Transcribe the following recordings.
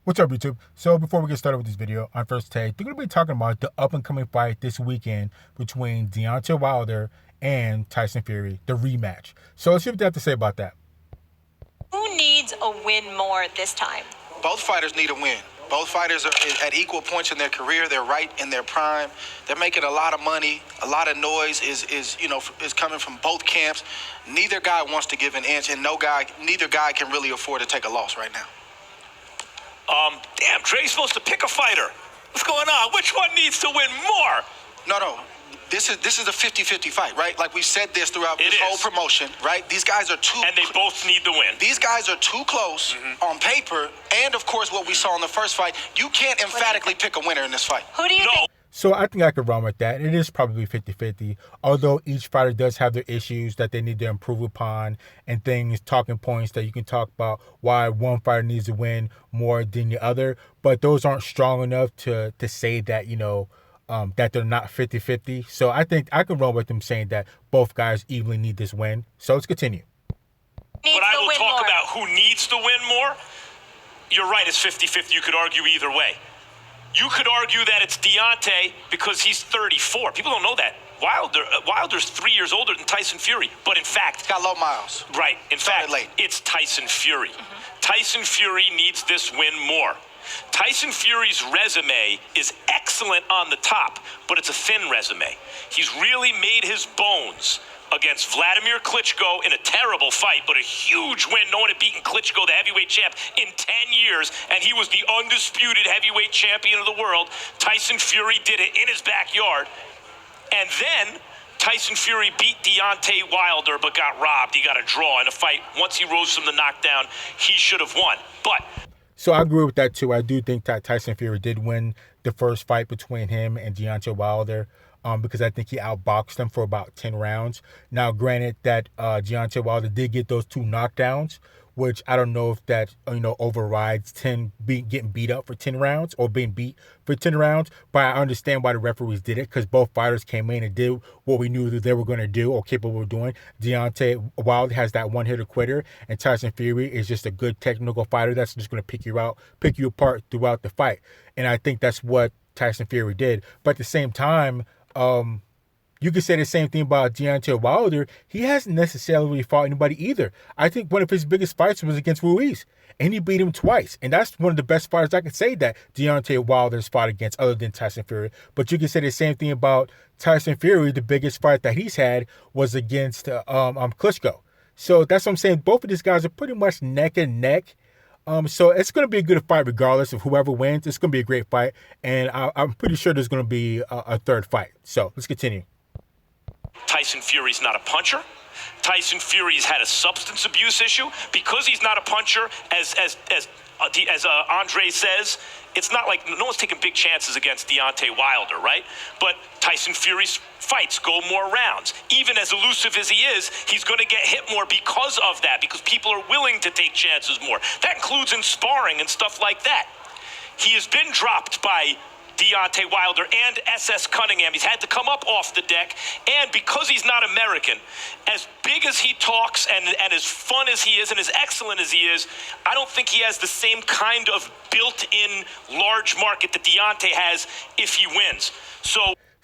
What's up, YouTube? So before we get started with this video, on first take, we're going to be talking about the up-and-coming fight this weekend between Deontay Wilder and Tyson Fury, the rematch. So let's see what they have to say about that. Who needs a win more this time? Both fighters need a win. Both fighters are at equal points in their career. They're right in their prime. They're making a lot of money. A lot of noise is coming from both camps. Neither guy wants to give an inch, and neither guy can really afford to take a loss right now. Damn, Dre's supposed to pick a fighter. What's going on? Which one needs to win more? No. This is a 50-50 fight, right? Like we said this throughout this whole promotion, right? These guys are too... And they both need to win. These guys are too close on paper, and of course what we saw in the first fight. You can't emphatically pick a winner in this fight. Who do you think? So I think I could run with that. It is probably 50-50, although each fighter does have their issues that they need to improve upon and things, talking points that you can talk about why one fighter needs to win more than the other. But those aren't strong enough to say that, that they're not 50-50. So I think I can run with them saying that both guys evenly need this win. So let's continue. But I will talk about who needs to win more. You're right, it's 50-50. You could argue either way. You could argue that it's Deontay because he's 34. People don't know that. Wilder's 3 years older than Tyson Fury. But in fact... Got low miles. Right. In fact, late. It's Tyson Fury. Tyson Fury needs this win more. Tyson Fury's resume is excellent on the top, but it's a thin resume. He's really made his bones against Vladimir Klitschko in a terrible fight, but a huge win. No one had beaten Klitschko, the heavyweight champ, in 10 years, and he was the undisputed heavyweight champion of the world. Tyson Fury did it in his backyard. And then Tyson Fury beat Deontay Wilder, but got robbed. He got a draw in a fight. Once he rose from the knockdown, he should have won. So I agree with that too. I do think that Tyson Fury did win the first fight between him and Deontay Wilder. Because I think he outboxed him for about 10 rounds. Now, granted that Deontay Wilder did get those 2 knockdowns, which I don't know if that, overrides getting beat up for 10 rounds or being beat for 10 rounds. But I understand why the referees did it, because both fighters came in and did what we knew that they were going to do or capable of doing. Deontay Wilder has that one-hitter quitter, and Tyson Fury is just a good technical fighter that's just going to pick you apart throughout the fight. And I think that's what Tyson Fury did. But at the same time, you could say the same thing about Deontay Wilder. He hasn't necessarily fought anybody either. I think one of his biggest fights was against Ruiz, and he beat him twice. And that's one of the best fighters I could say that Deontay Wilder's fought against, other than Tyson Fury. But you can say the same thing about Tyson Fury. The biggest fight that he's had was against Klitschko. So that's what I'm saying. Both of these guys are pretty much neck and neck. So it's going to be a good fight regardless of whoever wins. It's going to be a great fight, and I'm pretty sure there's going to be a third fight. So let's continue. Tyson Fury's not a puncher. Tyson Fury's had a substance abuse issue. Because he's not a puncher, as Andre says, it's not like no one's taking big chances against Deontay Wilder, right? But Tyson Fury's fights go more rounds. Even as elusive as he is, he's going to get hit more because of that, because people are willing to take chances more. That includes in sparring and stuff like that. He has been dropped by Deontay Wilder and SS Cunningham. He's had to come up off the deck, and because he's not American, as big as he talks and as fun as he is and as excellent as he is, I don't think he has the same kind of built-in large market that Deontay has if he wins.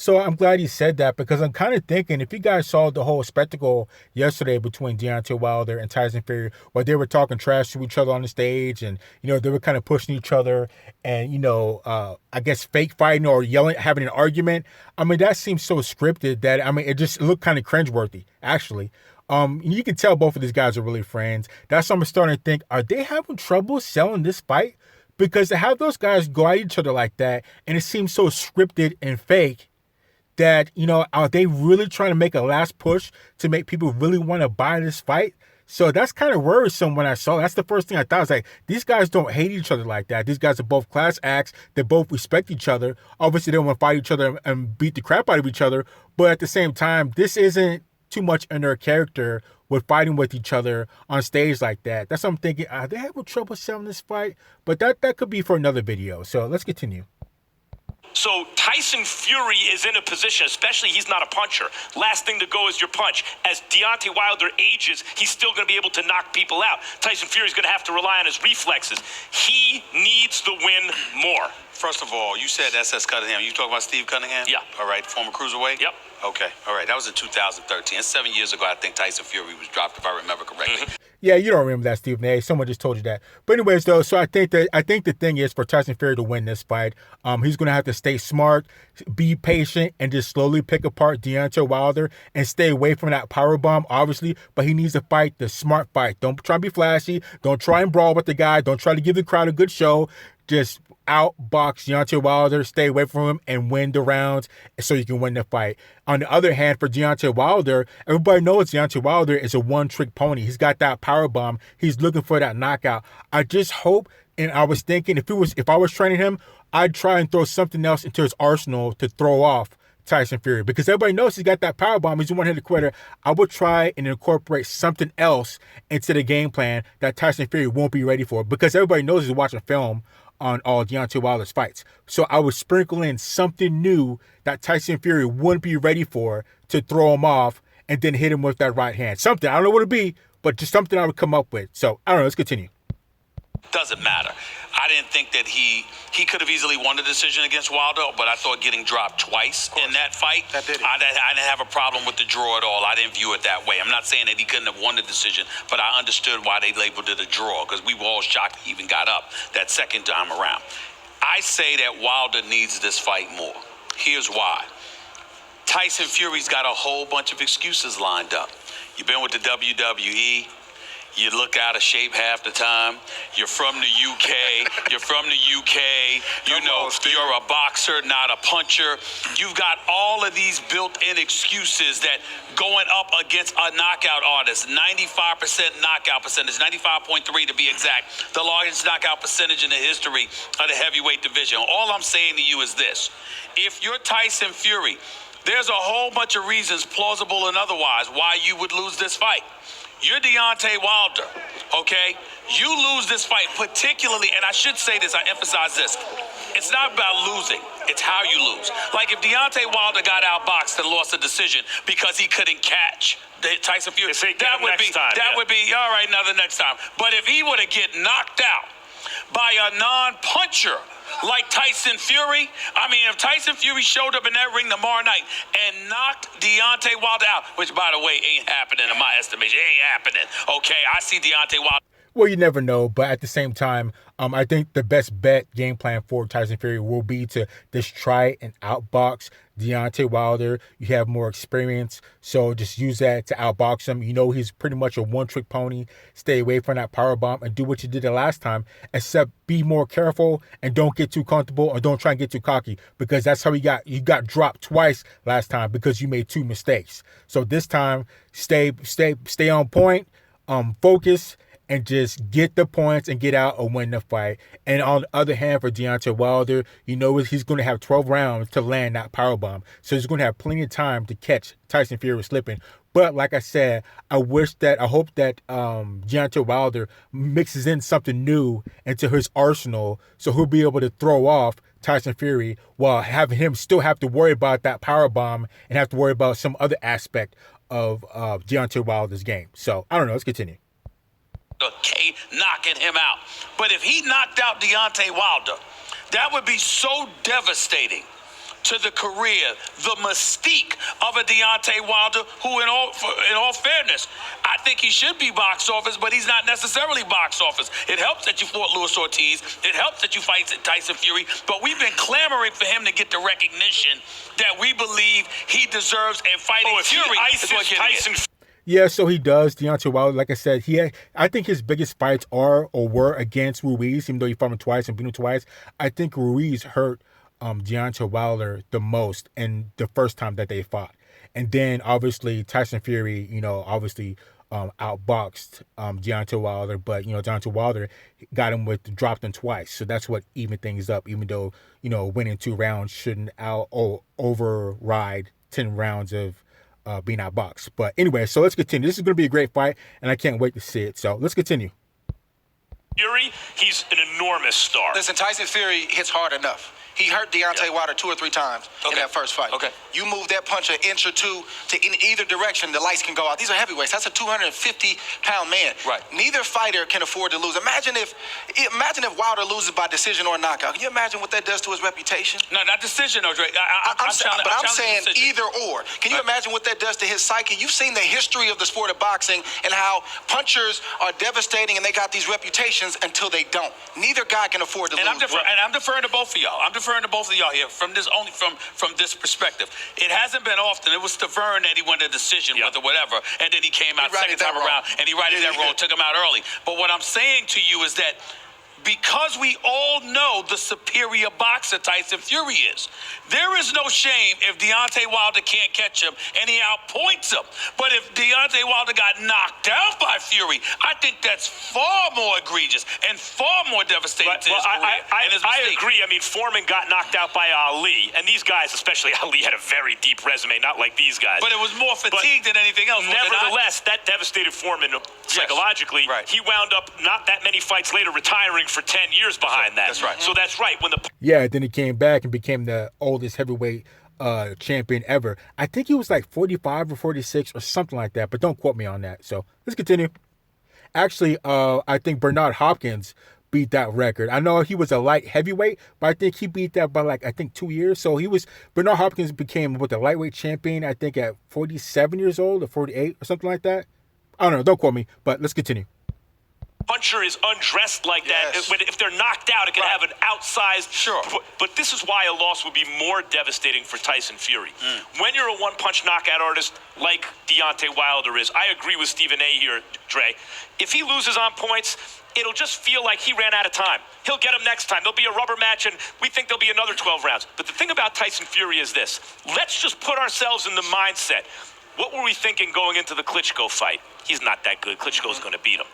So I'm glad you said that, because I'm kind of thinking, if you guys saw the whole spectacle yesterday between Deontay Wilder and Tyson Fury, where they were talking trash to each other on the stage, and they were kind of pushing each other, and I guess fake fighting or yelling, having an argument. I mean, that seems so scripted that it looked kind of cringeworthy, actually. You can tell both of these guys are really friends. That's why I'm starting to think, are they having trouble selling this fight? Because to have those guys go at each other like that, and it seems so scripted and fake, that, are they really trying to make a last push to make people really want to buy this fight? So that's kind of worrisome when I saw it. That's the first thing I thought. I was like, these guys don't hate each other like that. These guys are both class acts. They both respect each other. Obviously, they don't want to fight each other and beat the crap out of each other. But at the same time, this isn't too much in their character with fighting with each other on stage like that. That's what I'm thinking. Are they having trouble selling this fight? But that could be for another video. So let's continue. So Tyson Fury is in a position, especially he's not a puncher. Last thing to go is your punch. As Deontay Wilder ages, he's still going to be able to knock people out. Tyson Fury's going to have to rely on his reflexes. He needs the win more. First of all, you said SS Cunningham. You talking about Steve Cunningham? Yeah. All right, former cruiserweight? Yep. Okay, all right. That was in 2013. That's 7 years ago, I think Tyson Fury was dropped, if I remember correctly. Yeah, you don't remember that, Stephen A. Someone just told you that. But anyways, though, so I think the thing is for Tyson Fury to win this fight, he's going to have to stay smart, be patient, and just slowly pick apart Deontay Wilder and stay away from that powerbomb, obviously. But he needs to fight the smart fight. Don't try to be flashy. Don't try and brawl with the guy. Don't try to give the crowd a good show. Just outbox Deontay Wilder, stay away from him, and win the rounds so you can win the fight. On the other hand, for Deontay Wilder, everybody knows Deontay Wilder is a one-trick pony. He's got that powerbomb. He's looking for that knockout. I just hope, and I was thinking, if I was training him, I'd try and throw something else into his arsenal to throw off Tyson Fury, because everybody knows he's got that powerbomb. He's a one-hitter quitter. I would try and incorporate something else into the game plan that Tyson Fury won't be ready for, because everybody knows he's watching film on all Deontay Wilder's fights. So I would sprinkle in something new that Tyson Fury wouldn't be ready for to throw him off and then hit him with that right hand. Something, I don't know what it'd be, but just something I would come up with. So, I don't know, let's continue. Doesn't matter. I didn't think that he could have easily won the decision against Wilder, but I thought getting dropped twice in that fight, That did it. I didn't have a problem with the draw at all. I didn't view it that way. I'm not saying that he couldn't have won the decision, but I understood why they labeled it a draw, because we were all shocked he even got up that second time around. I say that Wilder needs this fight more. Here's why. Tyson Fury's got a whole bunch of excuses lined up. You've been with the WWE. You look out of shape half the time. You're from the UK. You're a boxer, not a puncher. You've got all of these built-in excuses that going up against a knockout artist, 95% knockout percentage, 95.3 to be exact, the largest knockout percentage in the history of the heavyweight division. All I'm saying to you is this. If you're Tyson Fury, there's a whole bunch of reasons, plausible and otherwise, why you would lose this fight. You're Deontay Wilder, okay? You lose this fight, particularly, and I should say this, I emphasize this. It's not about losing. It's how you lose. Like if Deontay Wilder got outboxed and lost a decision because he couldn't catch Tyson Fury, that would be, all right, another next time. But if he were to get knocked out by a non-puncher like Tyson Fury, I mean, if Tyson Fury showed up in that ring tomorrow night and knocked Deontay Wilder out, which, by the way, ain't happening in my estimation. It ain't happening, okay? I see Deontay Wilder. Well, you never know, but at the same time, I think the best bet game plan for Tyson Fury will be to just try and outbox Deontay Wilder. You have more experience, so just use that to outbox him. You know he's pretty much a one-trick pony. Stay away from that powerbomb and do what you did the last time, except be more careful and don't get too comfortable or don't try and get too cocky, because that's how you got dropped twice last time because you made two mistakes. So this time, stay on point, focus, and just get the points and get out or win the fight. And on the other hand, for Deontay Wilder, you know he's going to have 12 rounds to land that powerbomb. So he's going to have plenty of time to catch Tyson Fury slipping. But like I said, I hope that Deontay Wilder mixes in something new into his arsenal so he'll be able to throw off Tyson Fury while having him still have to worry about that powerbomb and have to worry about some other aspect of Deontay Wilder's game. So, I don't know. Let's continue. Okay, knocking him out. But if he knocked out Deontay Wilder, that would be so devastating to the career, the mystique of a Deontay Wilder, who in all fairness, I think he should be box office, but he's not necessarily box office. It helps that you fought Luis Ortiz. It helps that you fight Tyson Fury, but we've been clamoring for him to get the recognition that we believe he deserves, and fighting Fury is what getting it. Yeah, so he does. Deontay Wilder, like I said, I think his biggest fights are or were against Ruiz, even though he fought him twice and beat him twice. I think Ruiz hurt Deontay Wilder the most in the first time that they fought. And then, obviously, Tyson Fury, outboxed Deontay Wilder, but, Deontay Wilder dropped him twice. So that's what evened things up, even though, winning 2 rounds shouldn't override 10 rounds of being outboxed. But anyway, so let's continue. This is going to be a great fight, and I can't wait to see it. So let's continue. Fury, he's an enormous star. Listen, Tyson Fury hits hard enough. He hurt Deontay Wilder 2 or 3 times in that first fight. Okay. You move that punch an inch or two in either direction, the lights can go out. These are heavyweights. That's a 250-pound man. Right. Neither fighter can afford to lose. Imagine if Wilder loses by decision or knockout. Can you imagine what that does to his reputation? No, not decision, Andre. I'm saying either or. Can you imagine what that does to his psyche? You've seen the history of the sport of boxing and how punchers are devastating and they got these reputations until they don't. Neither guy can afford to lose. I'm deferring to both of y'all. I'm deferring to both of y'all here from this perspective. It hasn't been often. It was Stavern that he won the decision with or whatever, and then he came out second time around and he righted that wrong, took him out early. But what I'm saying to you is that because we all know the superior boxer Tyson Fury is, there is no shame if Deontay Wilder can't catch him and he outpoints him. But if Deontay Wilder got knocked out by Fury, I think that's far more egregious and far more devastating to his career. I agree. I mean, Foreman got knocked out by Ali, and these guys, especially Ali, had a very deep resume, not like these guys. But it was more fatigue than anything else. Nevertheless, that devastated Foreman psychologically. Right. He wound up not that many fights later retiring for 10 years behind that. That's right. So that's right. When the then he came back and became the oldest heavyweight champion ever. I think he was like 45 or 46 or something like that, but don't quote me on that. So let's continue. Actually, I think Bernard Hopkins beat that record. I know he was a light heavyweight, but I think he beat that by 2 years. So Bernard Hopkins became the lightweight champion, I think at 47 years old or 48 or something like that. I don't know. Don't quote me, but let's continue. puncher is undressed like that, if they're knocked out, it can have an outsized. Sure. But this is why a loss would be more devastating for Tyson Fury. When you're a one-punch knockout artist like Deontay Wilder is, I agree with Stephen A. here, Dre. If he loses on points, it'll just feel like he ran out of time. He'll get him next time. There'll be a rubber match, and we think there'll be another 12 rounds. But the thing about Tyson Fury is this. Let's just put ourselves in the mindset. What were we thinking going into the Klitschko fight? He's not that good. Klitschko's going to beat him.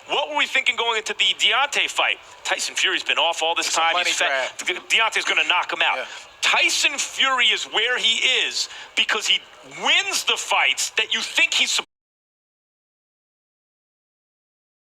What were we thinking going into the Deontay fight? Tyson Fury's been off all this time. He's fat. Deontay's going to knock him out. Tyson Fury is where he is because he wins the fights that you think he's